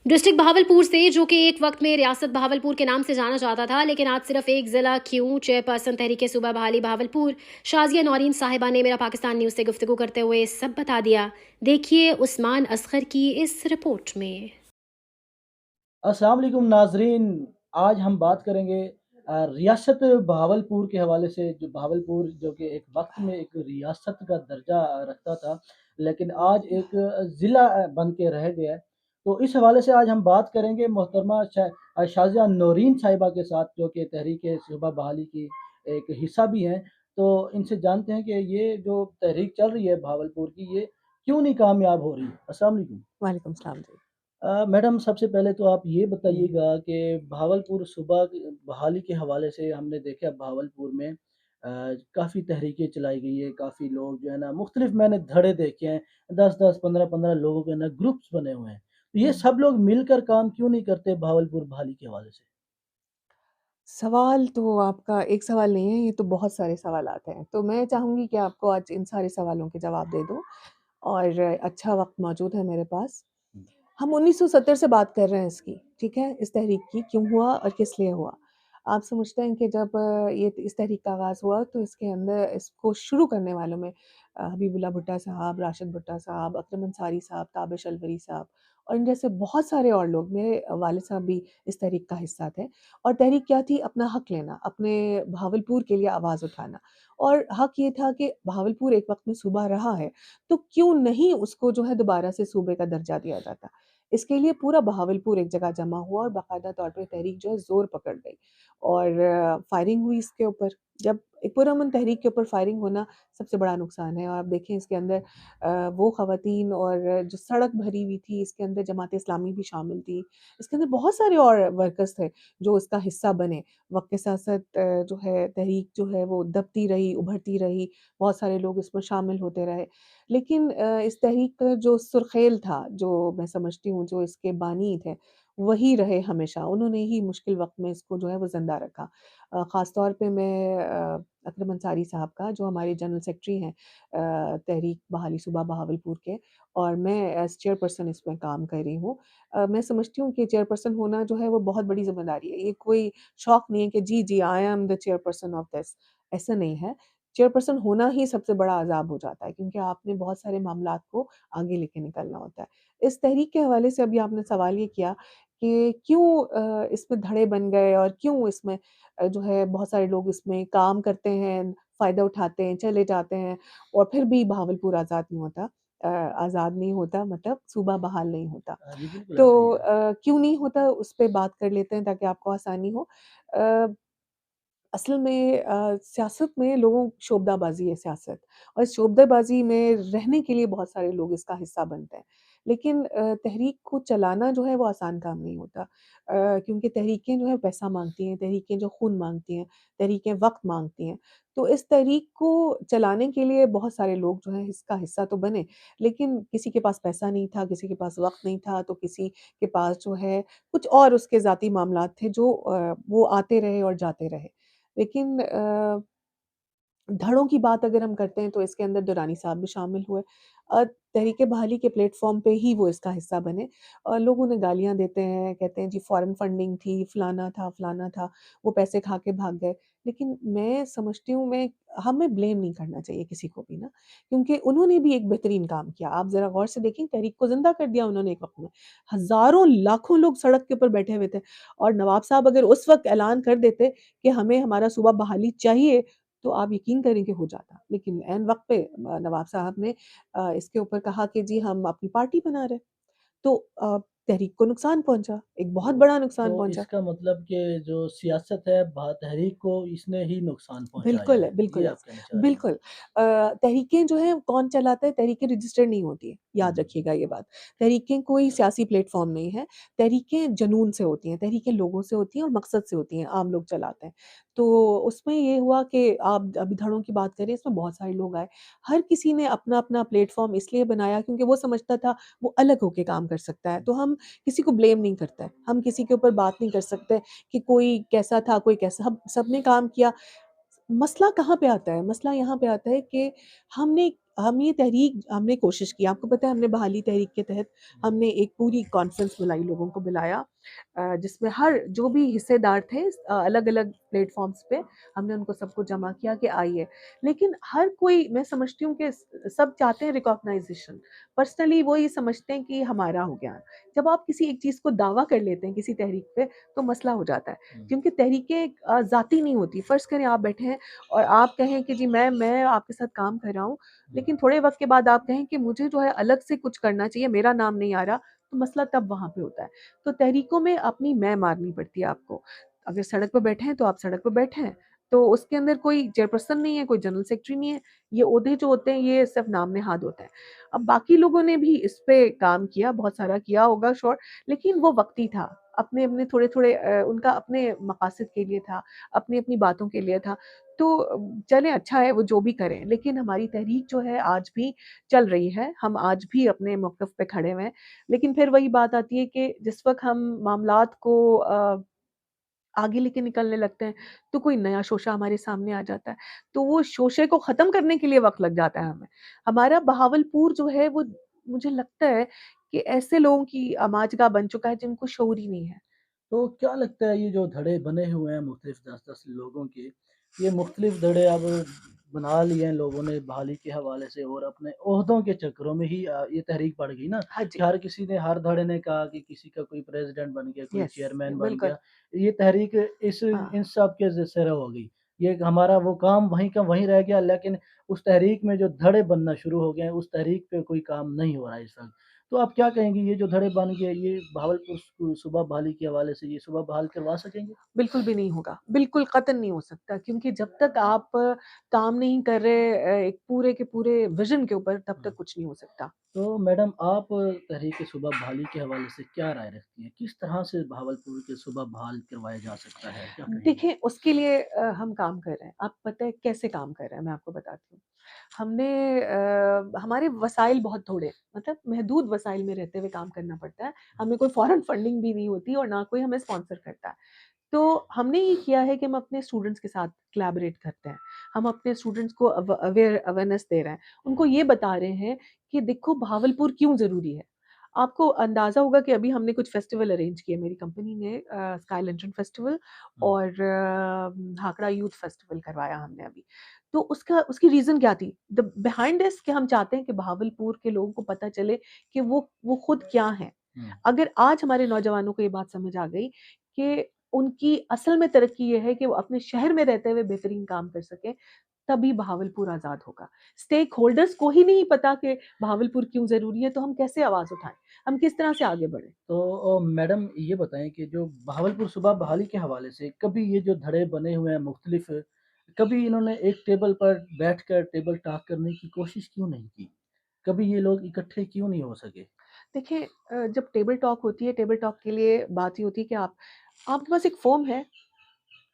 District Bahawalpur से, जो कि एक वक्त में रियासत भावलपुर के नाम से जाना जाता था, लेकिन आज सिर्फ एक जिला क्यों। चेयरपर्सन तहरीके सूबा बहाली भावलपुर शाजिया नौरीन साहिबा ने मेरा पाकिस्तान न्यूज से गुफ्तगू करते हुए सब बता दिया। देखिए उस्मान असगर की इस रिपोर्ट में। अस्सलाम वालेकुम नाजरीन। आज हम बात करेंगे रियासत बहावलपुर के हवाले से। जो बहावलपुर जो कि एक वक्त में एक रियासत का दर्जा रखता था, लेकिन आज एक ज़िला बन के रह गया है। तो इस हवाले से आज हम बात करेंगे मोहतरमा शाजिया नौरीन साहिबा के साथ, जो कि तहरीक सूबा बहाली की एक हिस्सा भी हैं। तो इनसे जानते हैं कि ये जो तहरीक चल रही है बहावलपुर की, ये क्यों नहीं कामयाब हो रही। अस्सलाम वालेकुम। वालेकुम सलाम जी। मैडम, सबसे पहले तो आप ये बताइएगा कि भावलपुर सूबा की बहाली के हवाले से हमने देखा भावलपुर में काफ़ी तहरीकें चलाई गई है। काफ़ी लोग जो है ना, मुख्तलिफ मैंने धड़े देखे हैं, 10-10, 15-15 लोगों के ना ग्रुप्स बने हुए हैं। तो ये हुँ। सब लोग मिलकर काम क्यों नहीं करते भावलपुर बहाली के हवाले से? सवाल तो आपका एक सवाल नहीं है, ये तो बहुत सारे सवालात हैं। तो मैं चाहूँगी कि आपको आज इन सारे सवालों के जवाब दे दूँ और अच्छा वक़्त मौजूद है मेरे पास। हुँ। हम 1970 से बात कर रहे हैं इसकी, ठीक है? इस तहरीक की क्यों हुआ और किस लिए हुआ? आप समझते हैं कि जब ये इस तहरीक का आगाज़ हुआ तो इसके अंदर इसको शुरू करने वालों में हबीबुल्लाह भुट्टो साहब, राशिद भुट्टो साहब, अकरम अंसारी साहब, ताबिश अलवरी साहब और इन जैसे बहुत सारे और लोग, मेरे वालिद साहब भी इस तहरीक का हिस्सा थे। और तहरीक क्या थी? अपना हक लेना, अपने भावलपुर के लिए आवाज़ उठाना। और हक ये था कि भावलपुर एक वक़्त में सूबा रहा है, तो क्यों नहीं उसको जो है दोबारा से सूबे का दर्जा दिया जाता। इसके लिए पूरा बहावलपुर एक जगह जमा हुआ और बाकायदा तौर पे तहरीक जो है ज़ोर पकड़ गई और फायरिंग हुई इसके ऊपर। जब एक पुरअमन तहरीक के ऊपर फायरिंग होना सबसे बड़ा नुकसान है और आप देखें इसके अंदर वो ख़वातीन और जो सड़क भरी हुई थी, इसके अंदर जमात इस्लामी भी शामिल थी। इसके अंदर बहुत सारे और वर्कर्स थे जो इसका हिस्सा बने। वक़्त के साथ-साथ जो है तहरीक जो है वो दबती रही, उभरती रही, बहुत सारे लोग इसमें शामिल होते रहे। लेकिन इस तहरीक का जो सुर्ख़ेल था, जो मैं समझती हूँ जो इसके बानी थे, वही रहे हमेशा। उन्होंने ही मुश्किल वक़्त में इसको जो है वो ज़िंदा रखा। ख़ास तौर पे मैं अकरम अंसारी साहब का, जो हमारे जनरल सेक्रेटरी हैं तहरीक बहाली सूबा बहावलपुर के, और मैं एज़ चेयरपर्सन इसमें काम कर रही हूँ। मैं समझती हूँ कि चेयरपर्सन होना जो है वो बहुत बड़ी ज़िम्मेदारी है। ये कोई शौक नहीं है कि जी, जी I am the chairperson of this, ऐसा नहीं है। चेयरपर्सन होना ही सबसे बड़ा अज़ाब हो जाता है क्योंकि आपने बहुत सारे मामलात को आगे लेके निकलना होता है। इस तहरीक के हवाले से अभी आपने सवाल ये किया कि क्यों इसमें धड़े बन गए और क्यों इसमें जो है बहुत सारे लोग इसमें काम करते हैं, फ़ायदा उठाते हैं, चले जाते हैं और फिर भी बहावलपुर आज़ाद नहीं होता। आज़ाद नहीं होता मतलब सूबा बहाल नहीं होता। जी, बिल्कुल तो ऐसा ही है। क्यों नहीं होता उस पे बात कर लेते हैं ताकि आपको आसानी हो। अ असल में सियासत में लोगों शोबदाबाज़ी है सियासत और इस शोबदाबाज़ी में रहने के लिए बहुत सारे लोग इसका हिस्सा बनते हैं। लेकिन तहरीक को चलाना जो है वो आसान काम नहीं होता क्योंकि तहरीकें जो है पैसा माँगती हैं, तहरीकें जो खून माँगती हैं, तहरीकें वक़्त माँगती हैं। तो इस तहरीक को चलाने के लिए बहुत सारे लोग जो हैं इसका हिस्सा तो बने, लेकिन किसी के पास पैसा नहीं था, किसी के पास वक़्त नहीं था, तो किसी के पास जो है कुछ और उसके ज़ाती मामलात थे जो वो आते रहे और जाते रहे। लेकिन धड़ों की बात अगर हम करते हैं तो इसके अंदर दुरानी साहब भी शामिल हुए। तहरीक बहाली के प्लेटफ़ॉर्म पे ही वो इसका हिस्सा बने और लोग उन्हें गालियाँ देते हैं, कहते हैं जी फ़ॉरेन फंडिंग थी, फलाना था, वो पैसे खा के भाग गए। लेकिन मैं समझती हूँ मैं हमें ब्लेम नहीं करना चाहिए किसी को भी ना, क्योंकि उन्होंने भी एक बेहतरीन काम किया। आप ज़रा गौर से देखें तहरीक को ज़िंदा कर दिया उन्होंने एक वक़्त में। हज़ारों, लाखों लोग सड़क के ऊपर बैठे हुए थे और नवाब साहब अगर उस वक़्त ऐलान कर देते कि हमें हमारा सूबा बहाली चाहिए, तो आप यकीन करें कि हो जाता। लेकिन ऐन वक़्त पे नवाब साहब ने इसके ऊपर कहा कि जी हम अपनी पार्टी बना रहे हैं। तो तहरीक को नुकसान पहुँचा, एक बहुत तो बड़ा नुकसान पहुँचा। इसका मतलब कि जो सियासत है तहरीक को इसने ही नुकसान पहुँचाया बिल्कुल है, है, बिल्कुल ये है। आप कहना चाह रही हैं। बिल्कुल। तहरीकें जो हैं कौन चलाता है? तहरीकें रजिस्टर्ड नहीं होती हैं, याद हुँ। रखिएगा ये बात। तहरीकें कोई सियासी प्लेटफ़ॉर्म नहीं है, तहरीकें जुनून से होती हैं, तहरीकें लोगों से होती हैं और मकसद से होती हैं, आम लोग चलाते हैं। तो उसमें ये हुआ कि आप अभी धड़ों की बात करें, इसमें बहुत सारे लोग आए। हर किसी ने अपना-अपना प्लेटफ़ॉर्म इसलिए बनाया क्योंकि वो समझता था वो अलग होके काम कर सकता है। तो हम किसी को ब्लेम नहीं करते हैं, हम किसी के ऊपर बात नहीं कर सकते कि कोई कैसा था, कोई कैसा हम सबने काम किया। मसला कहाँ पे आता है? मसला यहाँ पे आता है कि हमने हम ये तहरीक हमने कोशिश की, आपको पता है हमने बहाली तहरीक के तहत हमने एक पूरी कॉन्फ्रेंस बुलाई, लोगों को बुलाया जिसमें हर जो भी हिस्सेदार थे अलग-अलग प्लेटफ़ॉर्म्स पे हमने उनको सबको जमा किया कि आइए। लेकिन हर कोई मैं समझती हूँ कि सब चाहते हैं रिकॉग्नाइज़ेशन। पर्सनली वो ये समझते हैं कि हमारा हो गया। जब आप किसी एक चीज़ को दावा कर लेते हैं किसी तहरीक पे तो मसला हो जाता है। हुँ, क्योंकि तहरीकें ज़ाती नहीं होती। फ़र्ज़ करें आप बैठे हैं और आप कहें कि जी मैं आपके साथ काम कर रहा हूँ, हुँ। लेकिन थोड़े वक़्त के बाद आप कहें कि मुझे जो है अलग से कुछ करना चाहिए, मेरा नाम नहीं आ रहा, तो मसला तब वहाँ पे होता है। तो तहरीकों में अपनी मैं मारनी पड़ती है आपको। अगर सड़क पे बैठे हैं, तो आप सड़क पे बैठे हैं, तो उसके अंदर कोई चेयरपर्सन नहीं है, कोई जनरल सेक्रेटरी नहीं है। ये ओहदे जो होते हैं, ये सिर्फ़ नाम-नेहाद होते हैं। अब बाकी लोगों ने भी इस पे काम किया, बहुत सारा किया होगा श्योर, लेकिन वो वक़्ती था। अपने-अपने थोड़े-थोड़े उनका अपने मकासद के लिए था, अपनी-अपनी बातों के लिए था। तो चलें अच्छा है वो जो भी करें, लेकिन हमारी तहरीक जो है आज भी चल रही है। हम आज भी अपने मौक़िफ़ पे खड़े हुए हैं। लेकिन फिर वही बात आती है कि जिस वक़्त हम मामलात को आगे लेके निकलने लगते हैं, तो कोई नया शोशा हमारे सामने आ जाता है। तो वो शोशे को ख़त्म करने के लिए वक़्त लग जाता है हमें। हमारा बहावलपुर जो है वो मुझे लगता है कि ऐसे लोगों की अमाजगा बन चुका है जिनको शऊर ही नहीं है। तो क्या लगता है ये जो धड़े बने हुए हैं मुख्तलिफ 10-10 लोगों के, ये मुख्तलिफ धड़े अब बना लिए हैं लोगों ने बहाली के हवाले से और अपने ओहदों के चक्करों में ही ये तहरीक बढ़ गई ना हाँ कि जी। हर किसी ने हर धड़े ने कहा कि किसी का कोई प्रेज़िडेंट बन गया, कोई यस, चेयरमैन बन बिल्कुल। गया। ये तहरीक इस हाँ। इन सब के सिरे हो गई। ये हमारा वो काम वहीं का वहीं रह गया लेकिन उस तहरीक में जो धड़े बनना शुरू हो गए हैं, उस तहरीक पे कोई काम नहीं हो रहा है इस वक़्त। तो आप क्या कहेंगी ये जो धड़े बन गए, ये भावलपुर सूबा बहाली के हवाले से ये सूबा बहाल करवा सकेंगे? बिल्कुल भी नहीं होगा, बिल्कुल कतई नहीं हो सकता क्योंकि जब तक आप काम नहीं कर रहे एक पूरे के पूरे विज़न के ऊपर तब हुँ। तक कुछ नहीं हो सकता। तो मैडम आप तहरीक सूबा बहाली के हवाले से क्या राय रखती हैं? किस तरह से भावलपुर के सूबा बहाल करवाया जा सकता है? क्या कहेंगी? देखिए, उसके लिए हम काम कर रहे हैं। आप पता है कैसे काम कर रहे हैं, मैं आपको बताती हूँ। हमने हमारे वसाइल बहुत थोड़े हैं, मतलब महदूद वसाइल में रहते हुए काम करना पड़ता है। हमें कोई फ़ॉरेन फंडिंग भी नहीं होती और ना कोई हमें स्पॉन्सर करता है। तो हमने ये किया है कि हम अपने स्टूडेंट्स के साथ कोलैबोरेट करते हैं। हम अपने स्टूडेंट्स को अवेयरनेस दे रहे हैं। उनको ये बता रहे हैं कि देखो बहावलपुर क्यों ज़रूरी है। आपको अंदाज़ा होगा कि अभी हमने कुछ फेस्टिवल अरेंज किए मेरी कंपनी ने स्काई लैंटर्न फेस्टिवल हुँ, और भाखड़ा यूथ फेस्टिवल करवाया हमने अभी। तो उसका उसकी रीज़न क्या थी? द बिहाइंड दिस कि हम चाहते हैं कि बहावलपुर के लोगों को पता चले कि वो खुद क्या हैं। हुँ। अगर आज हमारे नौजवानों को ये बात समझ आ गई कि उनकी असल में तरक्की ये है कि वो अपने शहर में रहते हुए बेहतरीन काम कर सकें, तभी बहावलपुर आज़ाद होगा। स्टेक होल्डर्स को ही नहीं पता कि बहावलपुर क्यों ज़रूरी है, तो हम कैसे आवाज़ उठाएँ? हम किस तरह से आगे बढ़ें? तो मैडम ये बताएँ कि जो भावलपुर सूबा बहाली के हवाले से कभी ये जो धड़े बने हुए हैं मुख्तलिफ, कभी इन्होंने एक टेबल पर बैठकर टेबल टॉक करने की कोशिश क्यों नहीं की? कभी ये लोग इकट्ठे क्यों नहीं हो सके? देखिए जब टेबल टॉक होती है, टेबल टॉक के लिए बात ये होती है कि आपके पास एक फ़ोम है,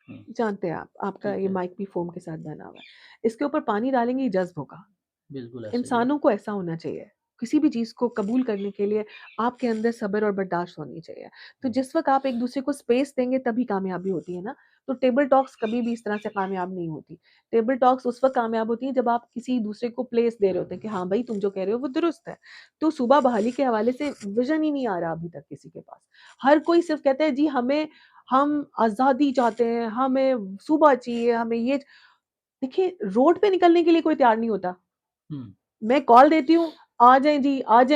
हुँ, जानते हैं आप, आपका ठीक ये है। माइक भी फ़ोम के साथ बना हुआ है। इसके ऊपर पानी डालेंगे, ये जज़्ब होगा। बिल्कुल ऐसा ही है। इंसानों को ऐसा होना चाहिए। किसी भी चीज़ को कबूल करने के लिए आपके अंदर सब्र और बर्दाश्त होनी चाहिए। तो हुँ, जिस वक़्त आप एक-दूसरे को स्पेस देंगे तभी कामयाबी होती है ना। तो टेबल टॉक्स कभी भी इस तरह से कामयाब नहीं होती। टेबल टॉक्स उस वक़्त कामयाब होती हैं जब आप किसी दूसरे को प्लेस दे रहे होते हैं कि हाँ, भई तुम जो कह रहे हो वो दुरुस्त है। तो सूबा बहाली के हवाले से विज़न ही नहीं आ रहा अभी तक किसी के पास। हर कोई सिर्फ़ कहता है जी हम आज़ादी चाहते हैं, हमें सूबा चाहिए, हमें ये देखिए रोड पे निकलने के लिए कोई तैयार नहीं होता। हुँ। मैं कॉल देती हूँ, आ जाएँ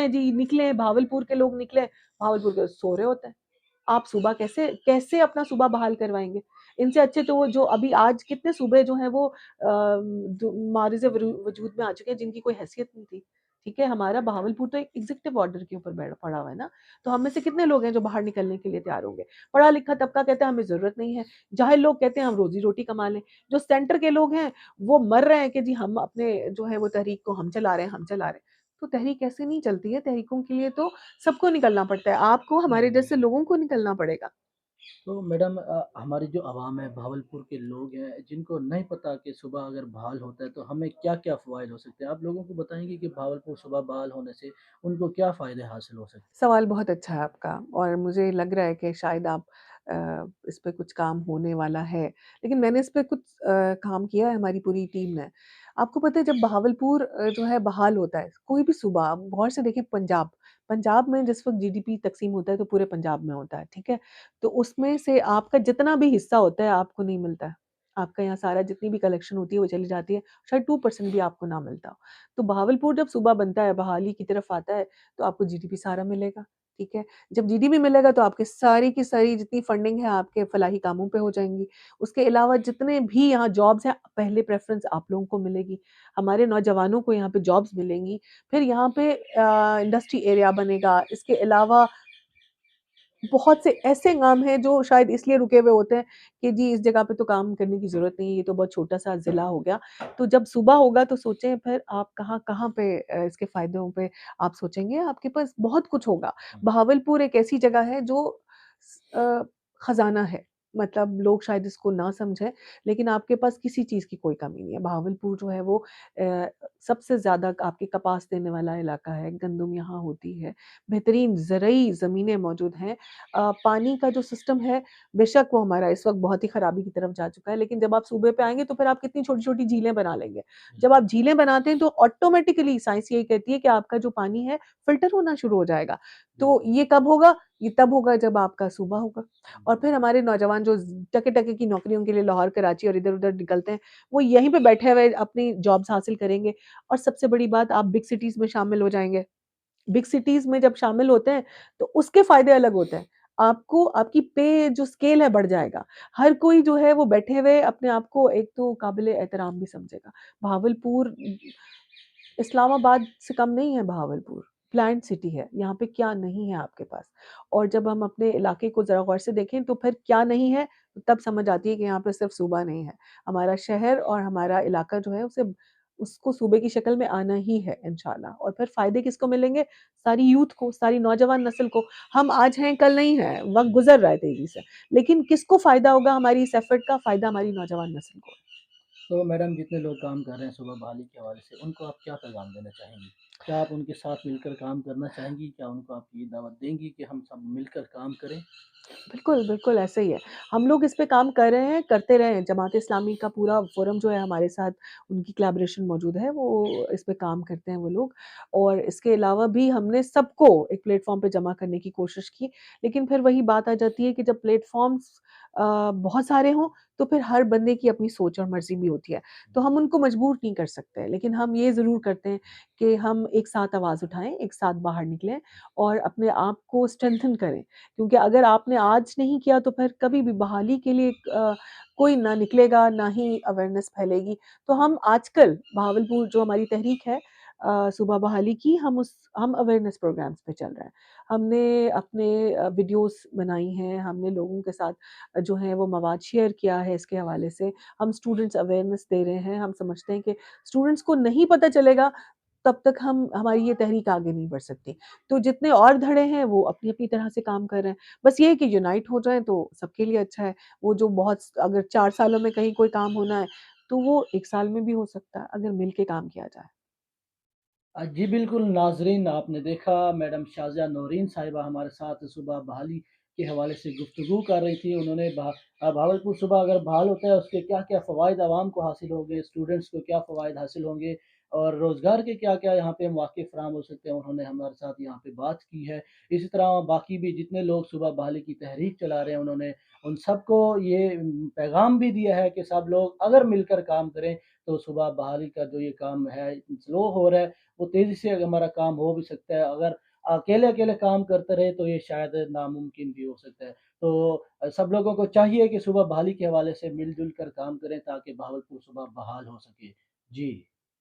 जी, निकलें, भावलपुर के लोग निकलें, भावलपुर के सो रहे होते हैं। आप सूबा कैसे कैसे अपना सूबा बहाल करवाएँगे? इनसे अच्छे तो वो जो अभी आज कितने सूबे जो हैं वो मारिज़ वजूद में आ चुके हैं जिनकी कोई हैसियत नहीं थी। ठीक है? हमारा बहावलपुर तो एक एग्ज़ीक्यूटिव ऑर्डर के ऊपर पड़ा हुआ है ना, तो हम में से कितने लोग हैं जो बाहर निकलने के लिए तैयार होंगे? पढ़ा-लिखा तबका कहता है हमें ज़रूरत नहीं है, जाहिल लोग कहते हैं हम रोज़ी-रोटी कमा लें, जो सेंटर के लोग हैं वो मर रहे हैं कि जी हम अपने जो है वो तहरीक को हम चला रहे हैं, हम चला रहे हैं। तो तहरीक ऐसे नहीं चलती है, तहरीकों के लिए तो सबको निकलना पड़ता है, आपको हमारे जैसे लोगों को निकलना पड़ेगा। तो मैडम हमारी जो आवाम है, भावलपुर के लोग हैं, जिनको नहीं पता कि सुबह अगर बहाल होता है, तो हमें क्या-क्या फ़वाइद हो सकते हैं? आप लोगों को बताएँगे कि भावलपुर सुबह बहाल होने से उनको क्या फ़ायदे हासिल हो सकते हैं? सवाल बहुत अच्छा है आपका और मुझे लग रहा है कि शायद आप इस पे कुछ काम होने वाला है। लेकिन मैंने इस पे कुछ काम किया है हमारी पूरी टीम ने। आपको पता है जब बहावलपुर जो है बहाल होता है, कोई भी सूबा आप गौर से देखें पंजाब, पंजाब में जिस वक़्त जीडीपी तक़सीम होता है तो पूरे पंजाब में होता है, ठीक है? तो उसमें से आपका जितना भी हिस्सा होता है आपको नहीं मिलता है। आपका यहाँ सारा जितनी भी कलेक्शन होती है वो चली जाती है, शायद 2% भी आपको ना मिलता हो। तो बहावलपुर जब सूबा बनता है, बहाली की तरफ आता है, तो आपको जीडीपी सारा मिलेगा, ठीक है? जब जीडीपी मिलेगा तो आपकी सारी की सारी जितनी फंडिंग है आपके फलाही कामों पे हो जाएँगी। उसके अलावा जितने भी यहाँ जॉब्स हैं, पहले प्रेफ़रेंस आप लोगों को मिलेगी। हमारे नौजवानों को यहाँ पे जॉब्स मिलेंगी। फिर यहाँ पे इंडस्ट्री एरिया बनेगा। इसके अलावा बहुत से ऐसे काम हैं जो शायद इसलिए रुके हुए होते हैं कि जी इस जगह पे तो काम करने की ज़रूरत नहीं है, ये तो बहुत छोटा-सा ज़िला हो गया। तो जब सूबा होगा तो सोचें फिर आप कहाँ-कहाँ पे इसके फ़ायदों पे आप सोचेंगे, आपके पास बहुत कुछ होगा। बहावलपुर एक ऐसी जगह है जो खज़ाना है। मतलब लोग शायद इसको ना समझें, लेकिन आपके पास किसी चीज़ की कोई कमी नहीं है। बहावलपुर जो है वो अ, सबसे ज़्यादा आपके कपास देने वाला इलाका है, गंदम यहाँ होती है, बेहतरीन ज़रई ज़मीनें मौजूद हैं। पानी का जो सिस्टम है, बेशक वो हमारा इस वक़्त बहुत ही खराबी की तरफ जा चुका है, लेकिन जब आप सूबे पे आएँगे तो फिर आप कितनी छोटी-छोटी झीलें बना लेंगे। जब आप झीलें बनाते हैं तो ऑटोमैटिकली साइंस यही कहती है कि आपका जो पानी है फ़िल्टर होना शुरू हो जाएगा। तो ये कब होगा? ये तब होगा जब आपका सूबा होगा। और फिर हमारे नौजवान जो टके-टके की नौकरियों के लिए लाहौर, कराची और इधर-उधर निकलते हैं, वो यहीं पे बैठे हुए अपनी जॉब्स हासिल करेंगे और सबसे बड़ी बात आप बिग सिटीज़ में शामिल हो जाएँगे। बिग सिटीज़ में जब शामिल होते हैं, तो उसके फ़ायदे अलग होते हैं। आपको आपकी पे जो स्केल है बढ़ जाएगा। हर कोई जो है वो बैठे हुए अपने आप को एक तो काबिल एहतराम भी समझेगा। बहावलपुर इस्लामाबाद से कम नहीं है बहावलपुर, प्लान्ड सिटी है, यहाँ पे क्या नहीं है आपके पास। और जब हम अपने इलाके को ज़रा गौर से देखें तो फिर क्या नहीं है, तब समझ आती है कि यहाँ पे सिर्फ़ सूबा नहीं है। हमारा शहर और हमारा इलाका जो है उसे उसको सूबे की शक्ल में आना ही है इंशाअल्लाह और फिर फ़ायदे किसको मिलेंगे? सारी यूथ को, सारी नौजवान नस्ल को। हम आज हैं, कल नहीं हैं, वक़्त गुज़र रहा है तेज़ी से। लेकिन किसको फ़ायदा होगा हमारी इस एफ़र्ट का? फ़ायदा हमारी नौजवान नस्ल को है। तो मैडम जितने लोग काम कर रहे हैं सुबह बहाली के हवाले से, उनको आप क्या पैगाम देना चाहेंगी? क्या आप उनके साथ मिलकर काम करना चाहेंगी? क्या उनको आप ये दावत देंगी कि हम सब मिलकर काम करें? बिल्कुल, बिल्कुल ऐसा ही है। हम लोग इस पे काम कर रहे हैं, करते रहे हैं। जमात-ए-इस्लामी का पूरा फ़ोरम जो है हमारे साथ उनकी कोलैबोरेशन मौजूद है, वो इस पे काम करते हैं वो लोग। और इसके अलावा भी हमने सबको एक प्लेटफ़ॉर्म पे जमा करने की कोशिश की। लेकिन फिर वही बात आ जाती है कि जब प्लेटफ़ॉर्म्स बहुत सारे हों, तो फिर हर बंदे की अपनी सोच और मर्ज़ी भी होती है। तो हम उनको मजबूर नहीं कर सकते। लेकिन हम ये ज़रूर करते हैं कि हम एक साथ आवाज़ उठाएँ, एक साथ बाहर निकलें और अपने आप को स्ट्रेंथन करें। क्योंकि अगर आपने आज नहीं किया तो फिर कभी भी बहाली के लिए कोई ना निकलेगा, ना ही अवेयरनेस फैलेगी। तो हम आजकल बहावलपुर जो हमारी तहरीक है सुबह बहाली की हम अवेयरनेस प्रोग्राम्स पे चल रहे हैं। हमने अपने वीडियोज़ बनाई हैं, हमने लोगों के साथ जो है वो मवाद शेयर किया है इसके हवाले से। हम स्टूडेंट्स अवेयरनेस दे रहे हैं, हम समझते हैं कि स्टूडेंट्स को नहीं पता चलेगा तब तक हम हमारी ये तहरीक आगे नहीं बढ़ सकती। तो जितने और धड़े हैं वो अपनी-अपनी तरह से काम कर रहे हैं। बस ये है कि यूनाइट हो जाएँ तो सबके लिए अच्छा है। वो जो बहुत अगर 4 सालों में कहीं कोई काम होना है, तो वो 1 साल में भी हो सकता है अगर मिल के काम किया जाए। जी बिल्कुल नाज़रीन आपने देखा मैडम शाज़िया नौरीन साहिबा हमारे साथ सुबह बहाली के हवाले से गुफ्तगू कर रही थी। उन्होंने भावलपुर सुबह अगर बहाल होता है उसके क्या-क्या फ़वाइद आवाम को हासिल होंगे, स्टूडेंट्स को क्या फ़वाइद हासिल होंगे और रोज़गार के क्या-क्या यहाँ पे मौके फ़राहम हो सकते हैं, उन्होंने हमारे साथ यहाँ पे बात की है। इसी तरह बाकी भी जितने लोग सुबह बहाली की तहरीक चला रहे हैं उन्होंने उन सबको ये पैगाम भी दिया है कि सब लोग अगर मिलकर काम करें तो सुबह बहाली का जो ये काम है स्लो हो रहा है वो तेज़ी से अगर हमारा काम हो भी सकता है, अगर अकेले-अकेले काम करते रहे तो ये शायद नामुमकिन भी हो सकता है। तो सब लोगों को चाहिए कि सुबह बहाली के हवाले से मिल-जुल कर काम करें ताकि बहावलपुर सुबह बहाल हो सके। जी।